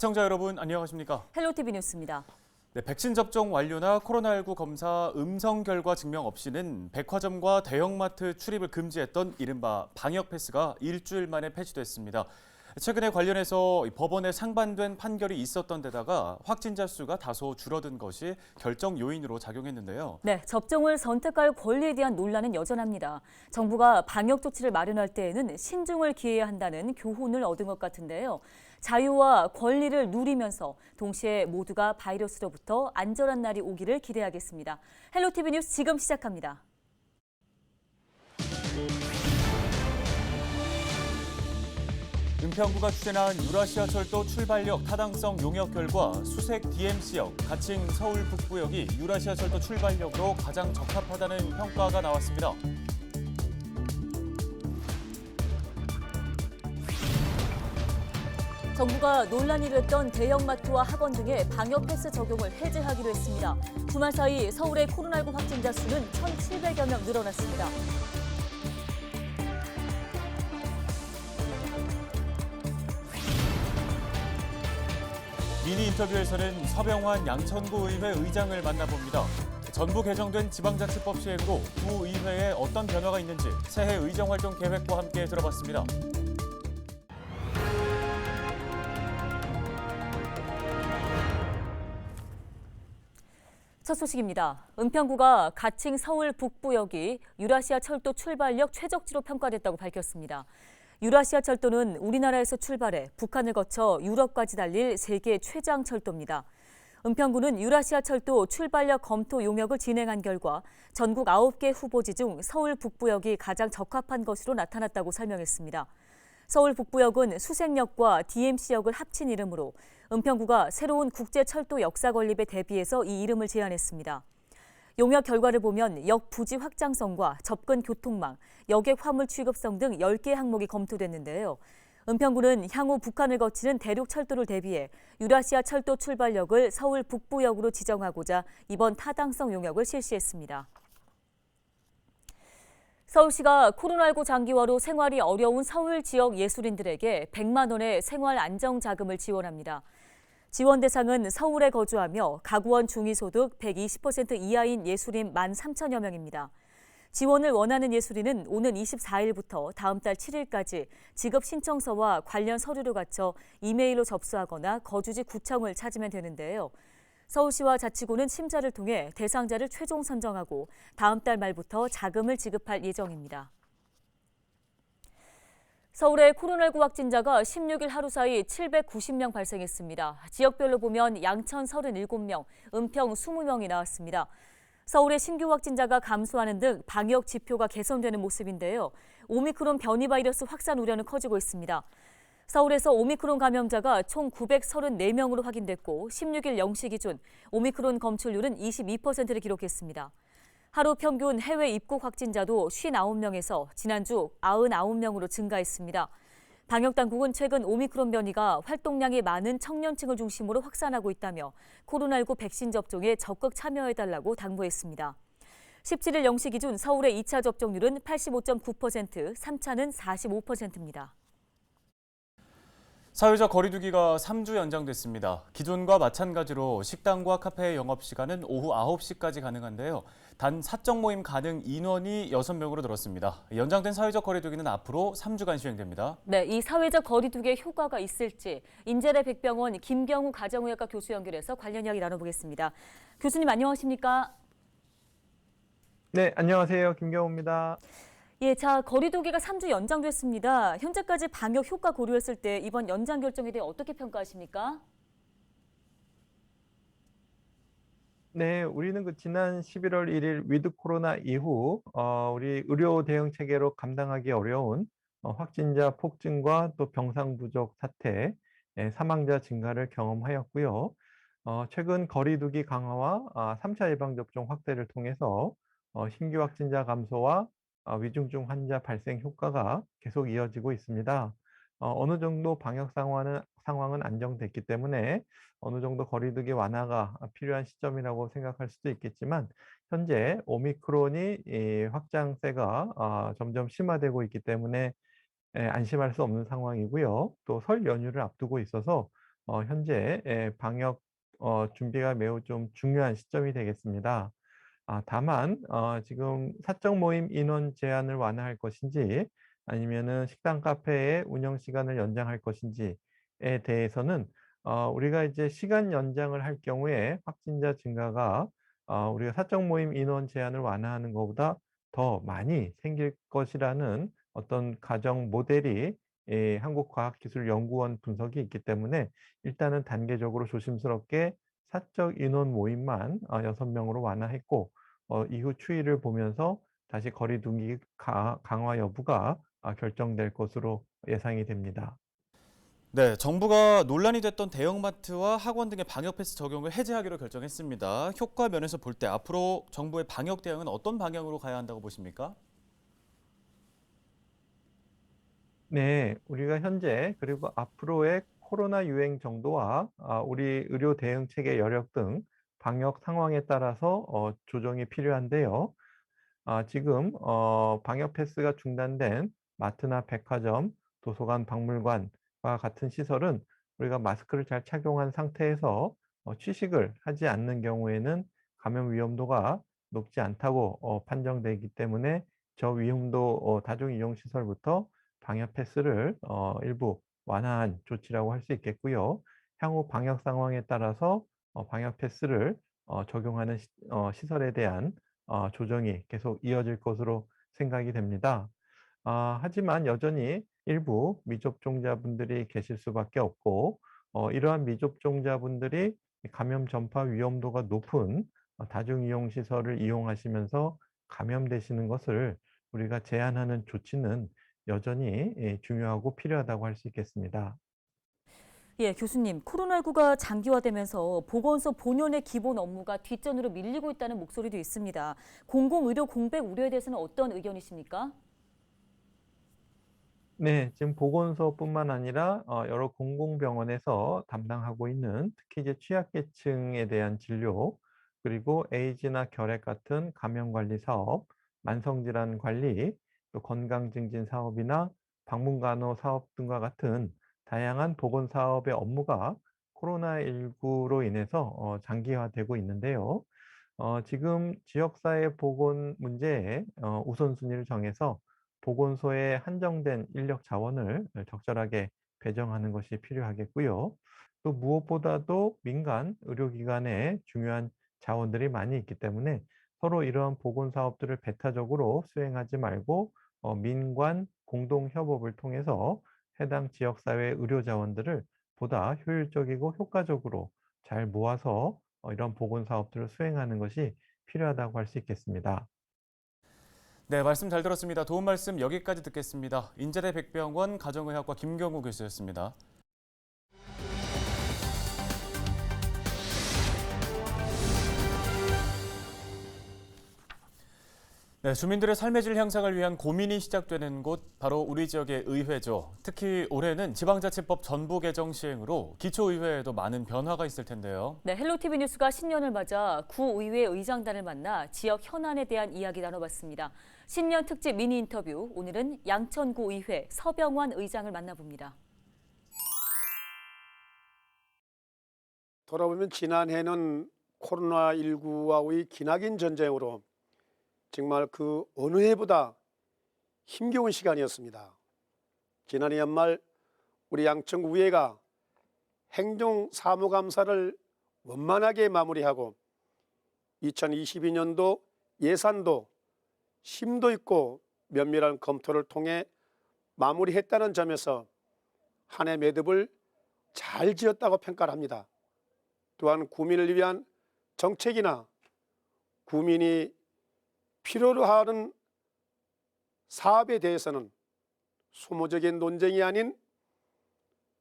시청자 여러분 안녕하십니까? 헬로티비 뉴스입니다. 네, 백신 접종 완료나 코로나19 검사 음성 결과 증명 없이는 백화점과 대형마트 출입을 금지했던 이른바 방역 패스가 일주일 만에 폐지됐습니다. 최근에 관련해서 법원에 상반된 판결이 있었던 데다가 확진자 수가 다소 줄어든 것이 결정 요인으로 작용했는데요. 네, 접종을 선택할 권리에 대한 논란은 여전합니다. 정부가 방역 조치를 마련할 때에는 신중을 기해야 한다는 교훈을 얻은 것 같은데요. 자유와 권리를 누리면서 동시에 모두가 바이러스로부터 안전한 날이 오기를 기대하겠습니다. 헬로티비 뉴스 지금 시작합니다. 은평구가 추진한 유라시아철도 출발역 타당성 용역 결과 수색 DMC역, 가칭 서울 북부역이 유라시아철도 출발역으로 가장 적합하다는 평가가 나왔습니다. 정부가 논란이 됐던 대형마트와 학원 등의 방역 패스 적용을 해제하기로 했습니다. 주말 사이 서울의 코로나19 확진자 수는 1,700여 명 늘어났습니다. 미니 인터뷰에서는 서병환 양천구 의회 의장을 만나봅니다. 전부 개정된 지방자치법 시행으로 구 의회에 어떤 변화가 있는지 새해 의정활동 계획과 함께 들어봤습니다. 첫 소식입니다. 은평구가 가칭 서울 북부역이 유라시아 철도 출발역 최적지로 평가됐다고 밝혔습니다. 유라시아 철도는 우리나라에서 출발해 북한을 거쳐 유럽까지 달릴 세계 최장 철도입니다. 은평구는 유라시아 철도 출발역 검토 용역을 진행한 결과 전국 9개 후보지 중 서울 북부역이 가장 적합한 것으로 나타났다고 설명했습니다. 서울 북부역은 수색역과 DMC역을 합친 이름으로 은평구가 새로운 국제철도 역사 건립에 대비해서 이 이름을 제안했습니다. 용역 결과를 보면 역 부지 확장성과 접근 교통망, 여객 화물 취급성 등 10개 항목이 검토됐는데요. 은평구는 향후 북한을 거치는 대륙 철도를 대비해 유라시아 철도 출발역을 서울 북부역으로 지정하고자 이번 타당성 용역을 실시했습니다. 서울시가 코로나19 장기화로 생활이 어려운 서울 지역 예술인들에게 100만 원의 생활 안정 자금을 지원합니다. 지원 대상은 서울에 거주하며 가구원 중위소득 120% 이하인 예술인 13,000여 명입니다. 지원을 원하는 예술인은 오는 24일부터 다음 달 7일까지 지급 신청서와 관련 서류를 갖춰 이메일로 접수하거나 거주지 구청을 찾으면 되는데요. 서울시와 자치구는 심사를 통해 대상자를 최종 선정하고 다음 달 말부터 자금을 지급할 예정입니다. 서울의 코로나19 확진자가 16일 하루 사이 790명 발생했습니다. 지역별로 보면 양천 37명, 은평 20명이 나왔습니다. 서울의 신규 확진자가 감소하는 등 방역 지표가 개선되는 모습인데요. 오미크론 변이 바이러스 확산 우려는 커지고 있습니다. 서울에서 오미크론 감염자가 총 934명으로 확인됐고 16일 0시 기준 오미크론 검출률은 22%를 기록했습니다. 하루 평균 해외 입국 확진자도 59명에서 지난주 99명으로 증가했습니다. 방역당국은 최근 오미크론 변이가 활동량이 많은 청년층을 중심으로 확산하고 있다며 코로나19 백신 접종에 적극 참여해달라고 당부했습니다. 17일 0시 기준 서울의 2차 접종률은 85.9%, 3차는 45%입니다. 사회적 거리두기가 3주 연장됐습니다. 기존과 마찬가지로 식당과 카페의 영업시간은 오후 9시까지 가능한데요. 단 사적 모임 가능 인원이 6명으로 늘었습니다. 연장된 사회적 거리두기는 앞으로 3주간 시행됩니다. 네, 이 사회적 거리두기의 효과가 있을지 인제대 백병원 김경우 가정의학과 교수 연결해서 관련 이야기 나눠보겠습니다. 교수님 안녕하십니까? 네, 안녕하세요. 김경호입니다. 예, 자, 거리두기가 3주 연장됐습니다. 현재까지 방역 효과 고려했을 때 이번 연장 결정에 대해 어떻게 평가하십니까? 네, 우리는 지난 11월 1일 위드 코로나 이후 우리 의료 대응 체계로 감당하기 어려운 확진자 폭증과 또 병상 부족 사태, 사망자 증가를 경험하였고요. 최근 거리두기 강화와 3차 예방접종 확대를 통해서 신규 확진자 감소와 위중증 환자 발생 효과가 계속 이어지고 있습니다. 어느 정도 방역 상황은 안정됐기 때문에 어느 정도 거리두기 완화가 필요한 시점이라고 생각할 수도 있겠지만 현재 오미크론이 이 확장세가 점점 심화되고 있기 때문에 안심할 수 없는 상황이고요. 또 설 연휴를 앞두고 있어서 현재 방역 준비가 매우 좀 중요한 시점이 되겠습니다. 다만 지금 사적 모임 인원 제한을 완화할 것인지 아니면은 식당, 카페의 운영 시간을 연장할 것인지에 대해서는 우리가 이제 시간 연장을 할 경우에 확진자 증가가 우리가 사적 모임 인원 제한을 완화하는 것보다 더 많이 생길 것이라는 어떤 가정 모델이 한국과학기술연구원 분석이 있기 때문에 일단은 단계적으로 조심스럽게 사적 인원 모임만 6명으로 완화했고 이후 추이를 보면서 다시 거리 두기 강화 여부가 결정될 것으로 예상이 됩니다. 네, 정부가 논란이 됐던 대형마트와 학원 등의 방역 패스 적용을 해제하기로 결정했습니다. 효과 면에서 볼 때 앞으로 정부의 방역 대응은 어떤 방향으로 가야 한다고 보십니까? 네. 우리가 현재 그리고 앞으로의 코로나 유행 정도와 우리 의료 대응 체계 여력 등 방역 상황에 따라서 조정이 필요한데요. 지금 방역 패스가 중단된 마트나 백화점, 도서관, 박물관과 같은 시설은 우리가 마스크를 잘 착용한 상태에서 취식을 하지 않는 경우에는 감염 위험도가 높지 않다고 판정되기 때문에 저위험도 다중 이용 시설부터 방역 패스를 일부 완화한 조치라고 할 수 있겠고요. 향후 방역 상황에 따라서 방역 패스를 적용하는 시설에 대한 조정이 계속 이어질 것으로 생각이 됩니다. 하지만 여전히 일부 미접종자분들이 계실 수밖에 없고 이러한 미접종자분들이 감염 전파 위험도가 높은 다중이용 시설을 이용하시면서 감염되시는 것을 우리가 제한하는 조치는 여전히 중요하고 필요하다고 할 수 있겠습니다. 예, 교수님, 코로나19가 장기화되면서 보건소 본연의 기본 업무가 뒷전으로 밀리고 있다는 목소리도 있습니다. 공공의료 공백 우려에 대해서는 어떤 의견이십니까? 네. 지금 보건소뿐만 아니라 여러 공공병원에서 담당하고 있는 특히 이제 취약계층에 대한 진료 그리고 에이즈나 결핵 같은 감염관리 사업, 만성질환 관리, 또 건강증진 사업이나 방문간호 사업 등과 같은 다양한 보건사업의 업무가 코로나19로 인해서 장기화되고 있는데요. 지금 지역사회 보건 문제에 우선순위를 정해서 보건소에 한정된 인력 자원을 적절하게 배정하는 것이 필요하겠고요. 또 무엇보다도 민간 의료기관에 중요한 자원들이 많이 있기 때문에 서로 이러한 보건 사업들을 배타적으로 수행하지 말고 민관 공동 협업을 통해서 해당 지역사회 의료 자원들을 보다 효율적이고 효과적으로 잘 모아서 이런 보건 사업들을 수행하는 것이 필요하다고 할 수 있겠습니다. 네, 말씀 잘 들었습니다. 도움 말씀 여기까지 듣겠습니다. 인제대 백병원 가정의학과 김경우 교수였습니다. 네, 주민들의 삶의 질 향상을 위한 고민이 시작되는 곳 바로 우리 지역의 의회죠. 특히 올해는 지방자치법 전부 개정 시행으로 기초의회에도 많은 변화가 있을 텐데요. 네, 헬로티비 뉴스가 신년을 맞아 구의회 의장단을 만나 지역 현안에 대한 이야기 나눠봤습니다. 신년 특집 미니 인터뷰, 오늘은 양천구의회 서병환 의장을 만나봅니다. 돌아보면 지난해는 코로나19와의 기나긴 전쟁으로 정말 그 어느 해보다 힘겨운 시간이었습니다. 지난해 연말 우리 양천구의회가 행정사무감사를 원만하게 마무리하고 2022년도 예산도 심도 있고 면밀한 검토를 통해 마무리했다는 점에서 한 해 매듭을 잘 지었다고 평가를 합니다. 또한 구민을 위한 정책이나 구민이 필요로 하는 사업에 대해서는 소모적인 논쟁이 아닌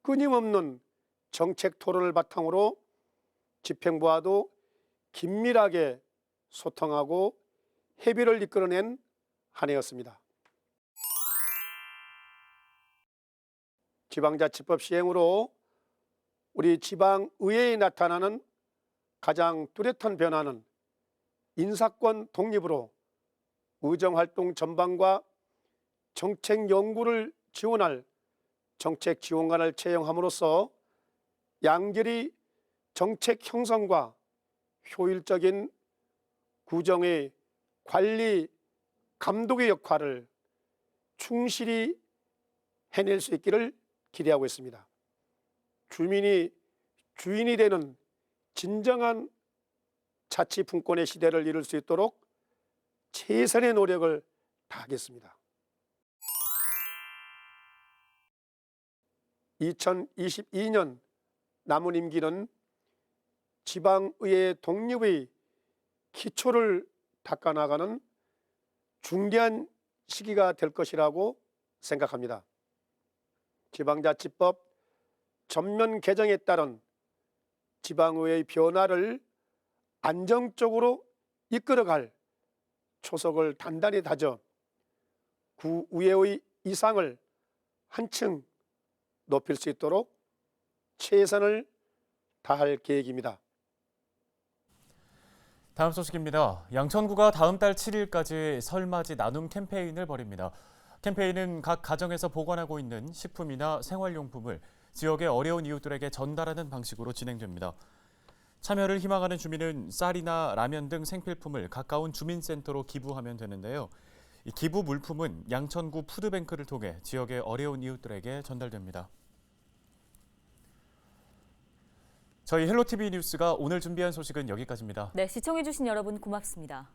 끊임없는 정책 토론을 바탕으로 집행부와도 긴밀하게 소통하고 협의를 이끌어낸 한 해였습니다. 지방자치법 시행으로 우리 지방의회에 나타나는 가장 뚜렷한 변화는 인사권 독립으로 의정활동 전반과 정책 연구를 지원할 정책지원관을 채용함으로써 양질의 정책 형성과 효율적인 구정의 관리 감독의 역할을 충실히 해낼 수 있기를 기대하고 있습니다. 주민이 주인이 되는 진정한 자치분권의 시대를 이룰 수 있도록 최선의 노력을 다하겠습니다. 2022년 남은 임기는 지방의회 독립의 기초를 닦아나가는 중대한 시기가 될 것이라고 생각합니다. 지방자치법 전면 개정에 따른 지방의회의 변화를 안정적으로 이끌어갈 초석을 단단히 다져 구의회의 이상을 한층 높일 수 있도록 최선을 다할 계획입니다. 다음 소식입니다. 양천구가 다음 달 7일까지 설맞이 나눔 캠페인을 벌입니다. 캠페인은 각 가정에서 보관하고 있는 식품이나 생활용품을 지역의 어려운 이웃들에게 전달하는 방식으로 진행됩니다. 참여를 희망하는 주민은 쌀이나 라면 등 생필품을 가까운 주민센터로 기부하면 되는데요. 이 기부 물품은 양천구 푸드뱅크를 통해 지역의 어려운 이웃들에게 전달됩니다. 저희 헬로티비 뉴스가 오늘 준비한 소식은 여기까지입니다. 네, 시청해주신 여러분 고맙습니다.